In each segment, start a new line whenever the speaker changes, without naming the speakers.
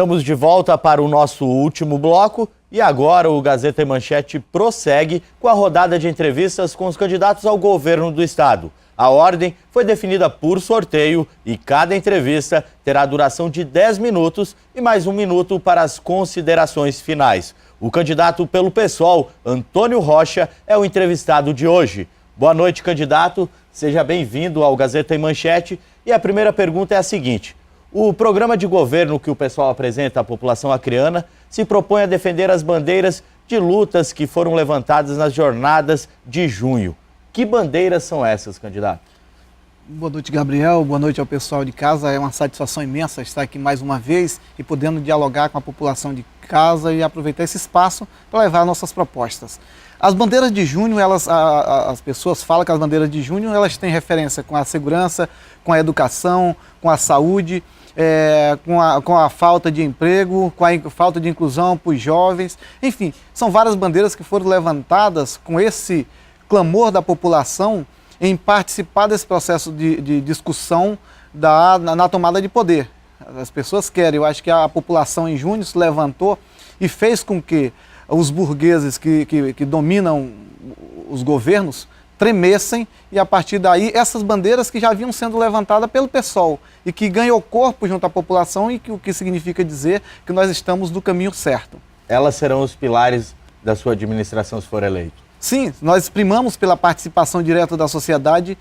Estamos de volta para o nosso último bloco e agora o Gazeta e Manchete prossegue com a rodada de entrevistas com os candidatos ao governo do estado. A ordem foi definida por sorteio e cada entrevista terá duração de 10 minutos e mais 1 minuto para as considerações finais. O candidato pelo PSOL, Antônio Rocha, é o entrevistado de hoje. Boa noite, candidato. Seja bem-vindo ao Gazeta e Manchete. E a primeira pergunta é a seguinte: o programa de governo que o PSOL apresenta à população acreana se propõe a defender as bandeiras de lutas que foram levantadas nas jornadas de junho. Que bandeiras são essas, candidato?
Boa noite, Gabriel. Boa noite ao pessoal de casa. É uma satisfação imensa estar aqui mais uma vez e podendo dialogar com a população de casa e aproveitar esse espaço para levar nossas propostas. As bandeiras de junho, as pessoas falam que as bandeiras de junho elas têm referência com a segurança, com a educação, com a saúde, com a falta de emprego, com a falta de inclusão para os jovens. Enfim, são várias bandeiras que foram levantadas com esse clamor da população em participar desse processo de discussão na tomada de poder. As pessoas querem, eu acho que a população em junho se levantou e fez com que os burgueses que dominam os governos tremessem e a partir daí essas bandeiras que já vinham sendo levantadas pelo PSOL e que ganhou corpo junto à população e o que significa dizer que nós estamos no caminho certo. Elas serão os pilares da sua administração se for eleito? Sim, nós primamos pela participação direta da sociedade,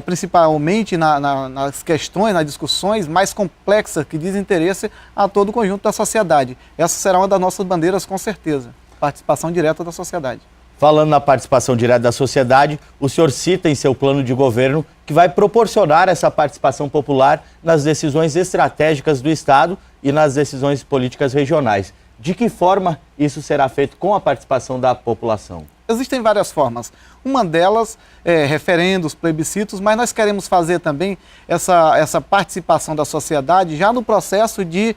principalmente nas questões, nas discussões mais complexas que dizem interesse a todo o conjunto da sociedade. Essa será uma das nossas bandeiras, com certeza. Participação direta da sociedade. Falando na participação direta da sociedade, o senhor cita em seu plano de governo que vai proporcionar essa participação popular nas decisões estratégicas do Estado e nas decisões políticas regionais. De que forma isso será feito com a participação da população? Existem várias formas. Uma delas é referendos, plebiscitos, mas nós queremos fazer também essa participação da sociedade já no processo de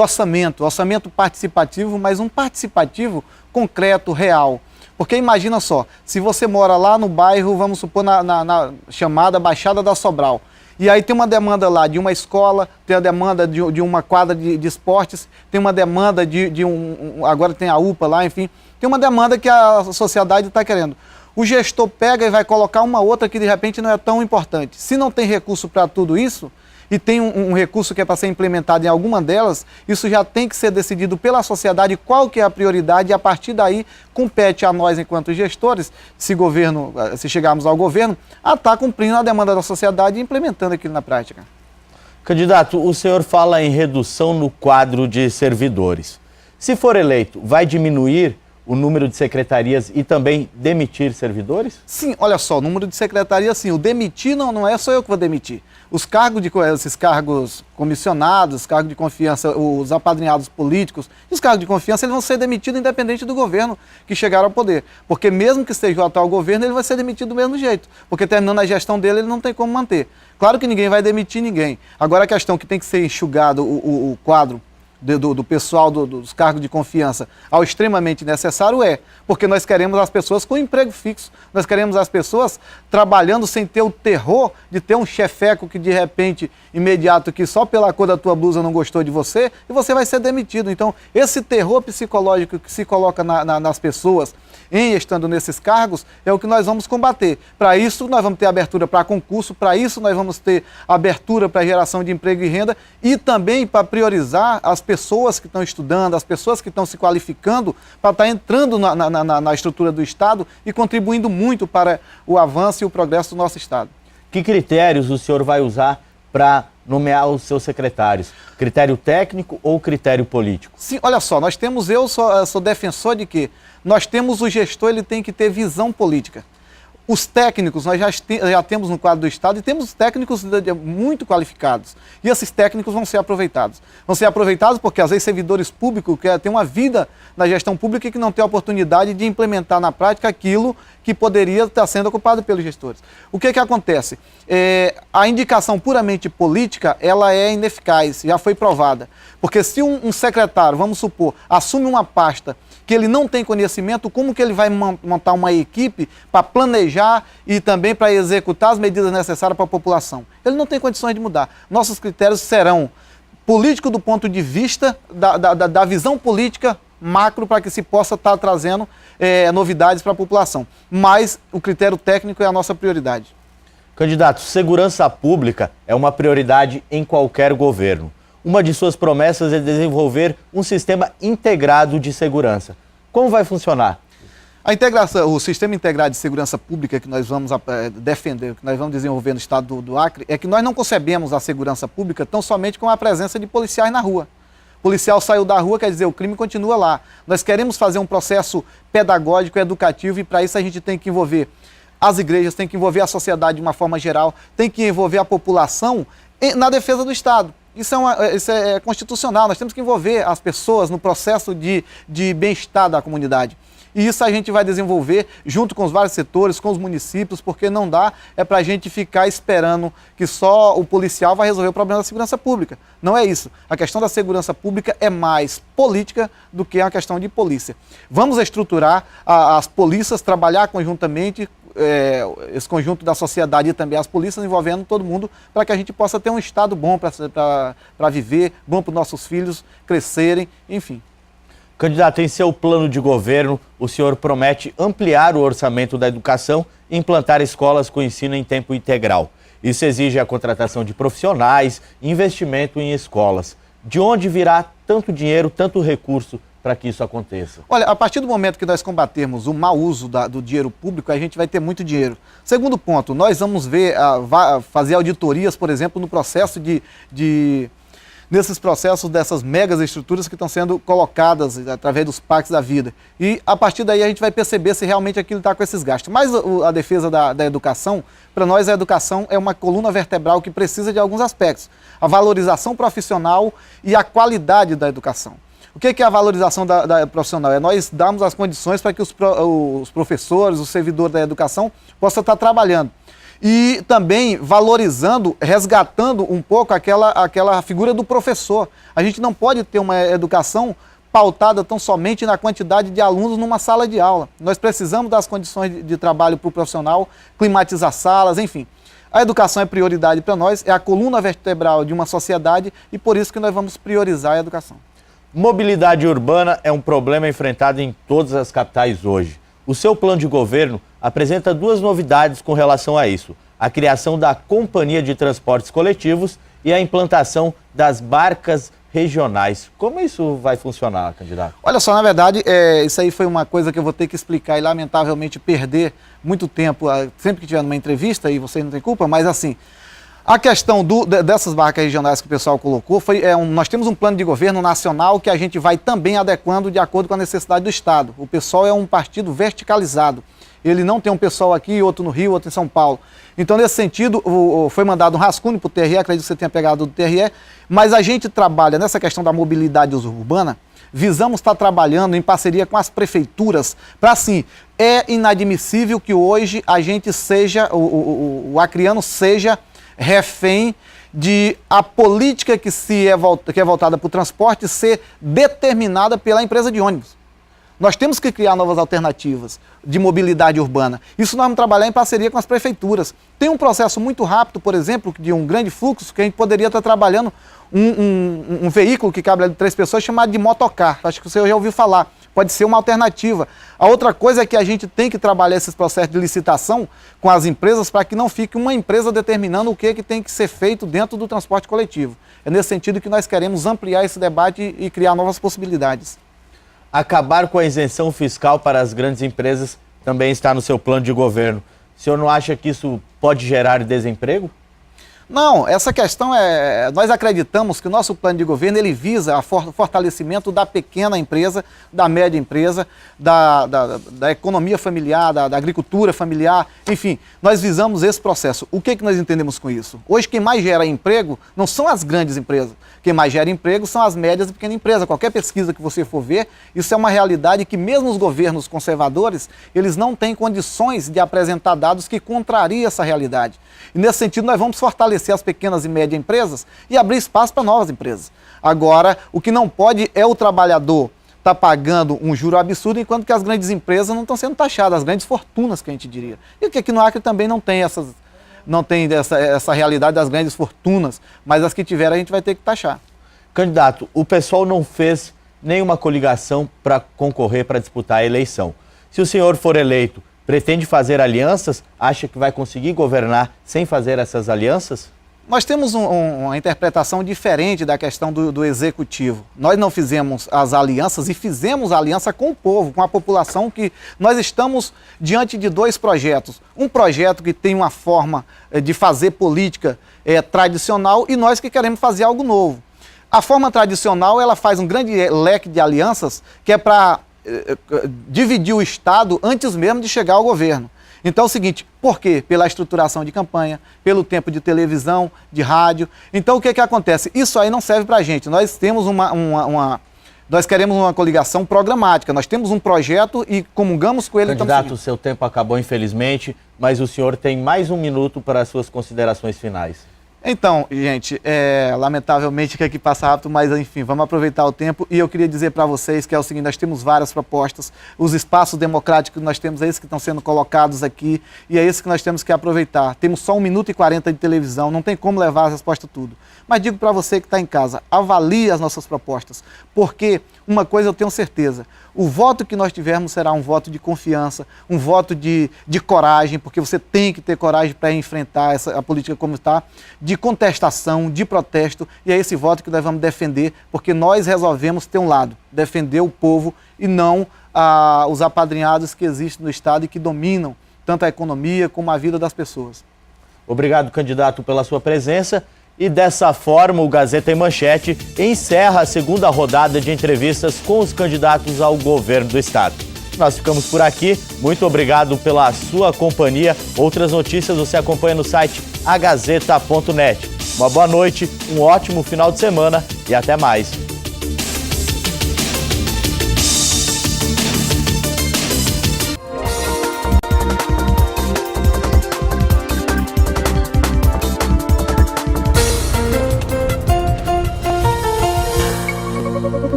orçamento participativo, mas um participativo concreto, real. Porque imagina só, se você mora lá no bairro, vamos supor, na chamada Baixada da Sobral, e aí tem uma demanda lá de uma escola, tem a demanda de uma quadra de esportes, tem uma demanda agora tem a UPA lá, enfim, tem uma demanda que a sociedade está querendo. O gestor pega e vai colocar uma outra que de repente não é tão importante. Se não tem recurso para tudo isso, e tem um recurso que é para ser implementado em alguma delas, isso já tem que ser decidido pela sociedade qual que é a prioridade e a partir daí compete a nós, enquanto gestores, se chegarmos ao governo, a estar cumprindo a demanda da sociedade e implementando aquilo na prática. Candidato, o senhor fala em redução no quadro de servidores. Se for eleito, vai diminuir o número de secretarias e também demitir servidores? Sim, olha só, o número de secretarias, sim. O demitir não é só eu que vou demitir. Esses cargos comissionados, cargos de confiança, os apadrinhados políticos, os cargos de confiança, eles vão ser demitidos independente do governo que chegar ao poder. Porque mesmo que esteja o atual governo, ele vai ser demitido do mesmo jeito. Porque terminando a gestão dele, ele não tem como manter. Claro que ninguém vai demitir ninguém. Agora a questão que tem que ser enxugado o quadro do pessoal dos cargos de confiança ao extremamente necessário porque nós queremos as pessoas com emprego fixo, nós queremos as pessoas trabalhando sem ter o terror de ter um chefeco que de repente, imediato, que só pela cor da tua blusa não gostou de você e você vai ser demitido. Então, esse terror psicológico que se coloca nas pessoas estando nesses cargos, é o que nós vamos combater. Para isso, nós vamos ter abertura para concurso, para isso nós vamos ter abertura para geração de emprego e renda e também para priorizar as pessoas que estão estudando, as pessoas que estão se qualificando para estar entrando na estrutura do Estado e contribuindo muito para o avanço e o progresso do nosso Estado. Que critérios o senhor vai usar para nomear os seus secretários? Critério técnico ou critério político? Sim, olha só, eu sou defensor de que nós temos o gestor, ele tem que ter visão política. Os técnicos, nós já temos no quadro do Estado e temos técnicos muito qualificados. E esses técnicos vão ser aproveitados. Vão ser aproveitados porque, às vezes, servidores públicos que têm uma vida na gestão pública e que não têm a oportunidade de implementar na prática aquilo que poderia estar sendo ocupado pelos gestores. O que acontece? A indicação puramente política, ela é ineficaz, já foi provada. Porque se um secretário, vamos supor, assume uma pasta que ele não tem conhecimento, como que ele vai montar uma equipe para planejar e também para executar as medidas necessárias para a população? Ele não tem condições de mudar. Nossos critérios serão político do ponto de vista da visão política macro para que se possa estar trazendo novidades para a população. Mas o critério técnico é a nossa prioridade.
Candidato, segurança pública é uma prioridade em qualquer governo. Uma de suas promessas é desenvolver um sistema integrado de segurança. Como vai funcionar?
A integração, o sistema integrado de segurança pública que nós vamos defender, que nós vamos desenvolver no estado do Acre, é que nós não concebemos a segurança pública tão somente com a presença de policiais na rua. O policial saiu da rua, quer dizer, o crime continua lá. Nós queremos fazer um processo pedagógico, educativo, e para isso a gente tem que envolver as igrejas, tem que envolver a sociedade de uma forma geral, tem que envolver a população na defesa do Estado. Isso é constitucional, nós temos que envolver as pessoas no processo de bem-estar da comunidade. E isso a gente vai desenvolver junto com os vários setores, com os municípios, porque não dá para a gente ficar esperando que só o policial vai resolver o problema da segurança pública. Não é isso. A questão da segurança pública é mais política do que uma questão de polícia. Vamos estruturar as polícias, trabalhar conjuntamente, esse conjunto da sociedade e também as polícias, envolvendo todo mundo, para que a gente possa ter um estado bom para viver, bom para os nossos filhos crescerem, enfim.
Candidato, em seu plano de governo, o senhor promete ampliar o orçamento da educação e implantar escolas com ensino em tempo integral. Isso exige a contratação de profissionais e investimento em escolas. De onde virá tanto dinheiro, tanto recurso para que isso aconteça?
Olha, a partir do momento que nós combatermos o mau uso do dinheiro público, a gente vai ter muito dinheiro. Segundo ponto, nós vamos fazer auditorias, por exemplo, no processo nesses processos dessas megas estruturas que estão sendo colocadas através dos parques da vida. E a partir daí a gente vai perceber se realmente aquilo está com esses gastos. Mas a defesa da educação, para nós a educação é uma coluna vertebral que precisa de alguns aspectos. A valorização profissional e a qualidade da educação. O que é a valorização da profissional? É nós darmos as condições para que os professores, os servidores da educação possam estar trabalhando. E também valorizando, resgatando um pouco aquela figura do professor. A gente não pode ter uma educação pautada tão somente na quantidade de alunos numa sala de aula. Nós precisamos das condições de trabalho para o profissional, climatizar salas, enfim. A educação é prioridade para nós, é a coluna vertebral de uma sociedade e por isso que nós vamos priorizar a educação.
Mobilidade urbana é um problema enfrentado em todas as capitais hoje. O seu plano de governo apresenta duas novidades com relação a isso: a criação da Companhia de Transportes Coletivos e a implantação das barcas regionais. Como isso vai funcionar, candidato?
Olha só, na verdade, isso aí foi uma coisa que eu vou ter que explicar e lamentavelmente perder muito tempo, sempre que tiver numa entrevista, e vocês não têm culpa, mas assim, a questão dessas barcas regionais que o pessoal colocou, nós temos um plano de governo nacional que a gente vai também adequando de acordo com a necessidade do Estado. O PSOL é um partido verticalizado. Ele não tem um pessoal aqui, outro no Rio, outro em São Paulo. Então, nesse sentido, foi mandado um rascunho para o TRE, acredito que você tenha pegado do TRE, mas a gente trabalha nessa questão da mobilidade urbana, visamos estar trabalhando em parceria com as prefeituras, para assim, é inadmissível que hoje a gente seja, o acreano seja refém de a política que é voltada para o transporte ser determinada pela empresa de ônibus. Nós temos que criar novas alternativas de mobilidade urbana. Isso nós vamos trabalhar em parceria com as prefeituras. Tem um processo muito rápido, por exemplo, de um grande fluxo, que a gente poderia estar trabalhando um veículo que cabe ali 3 pessoas chamado de motocar. Acho que você já ouviu falar. Pode ser uma alternativa. A outra coisa é que a gente tem que trabalhar esses processos de licitação com as empresas para que não fique uma empresa determinando o que tem que ser feito dentro do transporte coletivo. É nesse sentido que nós queremos ampliar esse debate e criar novas possibilidades.
Acabar com a isenção fiscal para as grandes empresas também está no seu plano de governo. O senhor não acha que isso pode gerar desemprego?
Não, essa questão nós acreditamos que o nosso plano de governo ele visa o fortalecimento da pequena empresa, da média empresa, da economia familiar, da agricultura familiar, enfim, nós visamos esse processo. O que nós entendemos com isso? Hoje quem mais gera emprego não são as grandes empresas, quem mais gera emprego são as médias e pequenas empresas. Qualquer pesquisa que você for ver, isso é uma realidade que mesmo os governos conservadores, eles não têm condições de apresentar dados que contrariem essa realidade. E nesse sentido nós vamos fortalecer as pequenas e médias empresas e abrir espaço para novas empresas. Agora, o que não pode é o trabalhador estar pagando um juro absurdo, enquanto que as grandes empresas não estão sendo taxadas, as grandes fortunas que a gente diria. E o que aqui no Acre também não tem essa realidade das grandes fortunas, mas as que tiver a gente vai ter que taxar.
Candidato, o pessoal não fez nenhuma coligação para concorrer, para disputar a eleição. Se o senhor for eleito, pretende fazer alianças? Acha que vai conseguir governar sem fazer essas alianças?
Nós temos uma interpretação diferente da questão do executivo. Nós não fizemos as alianças e fizemos a aliança com o povo, com a população, que nós estamos diante de dois projetos. Um projeto que tem uma forma de fazer política tradicional e nós que queremos fazer algo novo. A forma tradicional, ela faz um grande leque de alianças que é para dividir o Estado antes mesmo de chegar ao governo. Então é o seguinte, por quê? Pela estruturação de campanha, pelo tempo de televisão, de rádio. Então o que que acontece? Isso aí não serve para a gente. Nós temos nós queremos uma coligação programática. Nós temos um projeto e comungamos com ele.
Candidato, o seu tempo acabou infelizmente, mas o senhor tem mais 1 minuto para as suas considerações finais.
Então, gente, lamentavelmente que aqui passa rápido, mas enfim, vamos aproveitar o tempo. E eu queria dizer para vocês que é o seguinte, nós temos várias propostas, os espaços democráticos que nós temos, é esses que estão sendo colocados aqui, e é esse que nós temos que aproveitar. Temos só 1 minuto e 40 de televisão, não tem como levar a resposta tudo. Mas digo para você que está em casa, avalie as nossas propostas, porque uma coisa eu tenho certeza, o voto que nós tivermos será um voto de confiança, um voto de coragem, porque você tem que ter coragem para enfrentar a política como está, de contestação, de protesto, e é esse voto que nós vamos defender, porque nós resolvemos ter um lado, defender o povo e não os apadrinhados que existem no Estado e que dominam tanto a economia como a vida das pessoas.
Obrigado, candidato, pela sua presença. E dessa forma, o Gazeta em Manchete encerra a segunda rodada de entrevistas com os candidatos ao governo do Estado. Nós ficamos por aqui. Muito obrigado pela sua companhia. Outras notícias você acompanha no site agazeta.net. Uma boa noite, um ótimo final de semana e até mais.